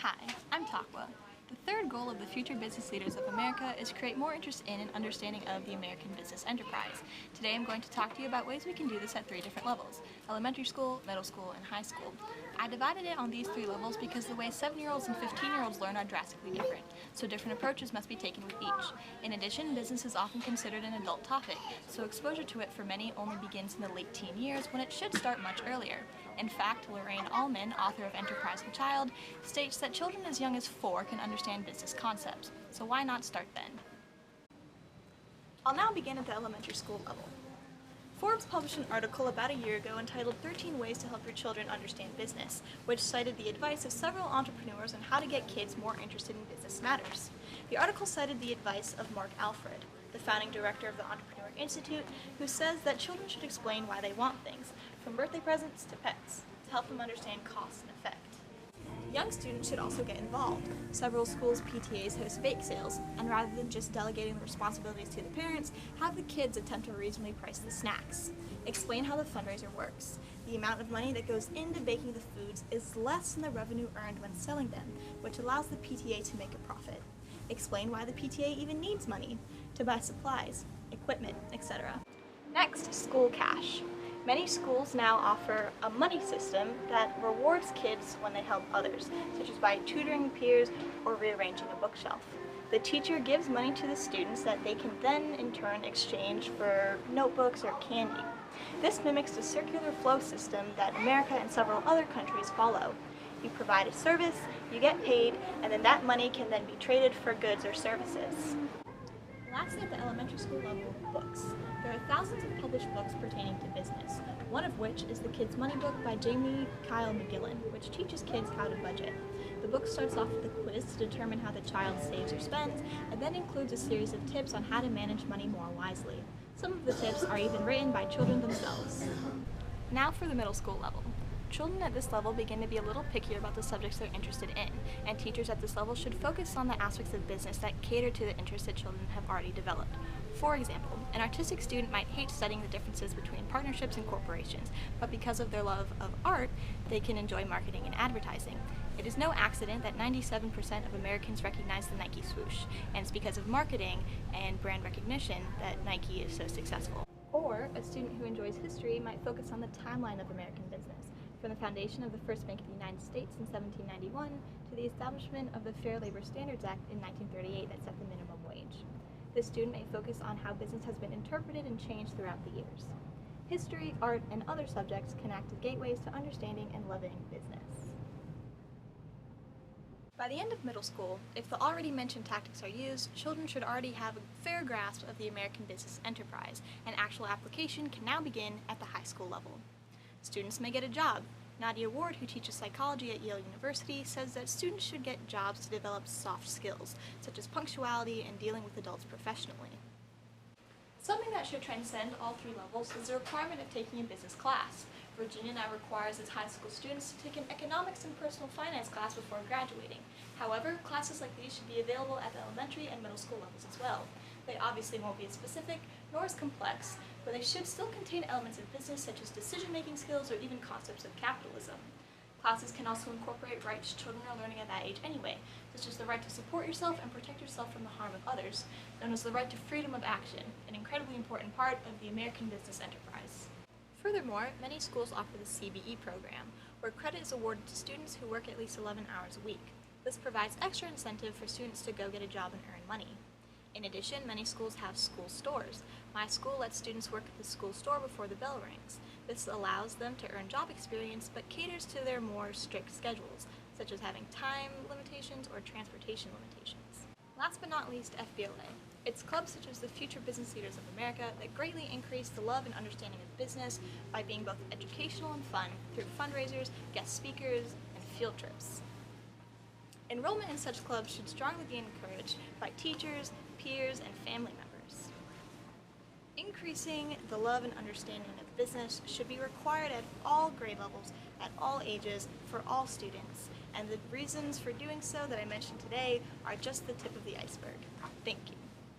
Hi, I'm Taqua. The third goal of the Future Business Leaders of America is create more interest in and understanding of the American business enterprise. Today I'm going to talk to you about ways we can do this at 3 different levels: elementary school, middle school, and high school. I divided it on these 3 levels because the way 7-year-olds and 15-year-olds learn are drastically different, so different approaches must be taken with each. In addition, business is often considered an adult topic, so exposure to it for many only begins in the late teen years when it should start much earlier. In fact, Lorraine Allman, author of Enterprising Child, states that children as young as 4 can understand business concepts, so why not start then? I'll now begin at the elementary school level. Forbes published an article about a year ago entitled 13 Ways to Help Your Children Understand Business, which cited the advice of several entrepreneurs on how to get kids more interested in business matters. The article cited the advice of Mark Alfred, the founding director of the Entrepreneur Institute, who says that children should explain why they want things, from birthday presents to pets, to help them understand cost and effect. Young students should also get involved. Several schools' PTAs host bake sales, and rather than just delegating the responsibilities to the parents, have the kids attempt to reasonably price the snacks. Explain how the fundraiser works. The amount of money that goes into baking the foods is less than the revenue earned when selling them, which allows the PTA to make a profit. Explain why the PTA even needs money to buy supplies, equipment, etc. Next, school cash. Many schools now offer a money system that rewards kids when they help others, such as by tutoring peers or rearranging a bookshelf. The teacher gives money to the students that they can then in turn exchange for notebooks or candy. This mimics the circular flow system that America and several other countries follow. You provide a service, you get paid, and then that money can then be traded for goods or services. Lastly, at the elementary school level, books. There are thousands of published books pertaining to business, one of which is the Kids' Money book by Jamie Kyle McGillan, which teaches kids how to budget. The book starts off with a quiz to determine how the child saves or spends, and then includes a series of tips on how to manage money more wisely. Some of the tips are even written by children themselves. Now for the middle school level. Children at this level begin to be a little pickier about the subjects they're interested in, and teachers at this level should focus on the aspects of business that cater to the interests that children have already developed. For example, an artistic student might hate studying the differences between partnerships and corporations, but because of their love of art, they can enjoy marketing and advertising. It is no accident that 97% of Americans recognize the Nike swoosh, and it's because of marketing and brand recognition that Nike is so successful. Or a student who enjoys history might focus on the timeline of American business, from the foundation of the first Bank of the United States in 1791 to the establishment of the Fair Labor Standards Act in 1938 that set the minimum wage. This student may focus on how business has been interpreted and changed throughout the years. History, art, and other subjects can act as gateways to understanding and loving business. By the end of middle school, if the already mentioned tactics are used, children should already have a fair grasp of the American business enterprise, and actual application can now begin at the high school level. Students may get a job. Nadia Ward, who teaches psychology at Yale University, says that students should get jobs to develop soft skills, such as punctuality and dealing with adults professionally. Something that should transcend all 3 levels is the requirement of taking a business class. Virginia now requires its high school students to take an economics and personal finance class before graduating. However, classes like these should be available at the elementary and middle school levels as well. They obviously won't be as specific, nor as complex, but they should still contain elements of business such as decision-making skills or even concepts of capitalism. Classes can also incorporate rights children are learning at that age anyway, such as the right to support yourself and protect yourself from the harm of others, known as the right to freedom of action, an incredibly important part of the American business enterprise. Furthermore, many schools offer the CBE program, where credit is awarded to students who work at least 11 hours a week. This provides extra incentive for students to go get a job and earn money. In addition, many schools have school stores. My school lets students work at the school store before the bell rings. This allows them to earn job experience, but caters to their more strict schedules, such as having time limitations or transportation limitations. Last but not least, Fbla. It's clubs such as the Future Business Leaders of America that greatly increase the love and understanding of business by being both educational and fun through fundraisers, guest speakers, and field trips. Enrollment in such clubs should strongly be encouraged by teachers, peers, and family members. Increasing the love and understanding of business should be required at all grade levels, at all ages, for all students, and the reasons for doing so that I mentioned today are just the tip of the iceberg. Thank you.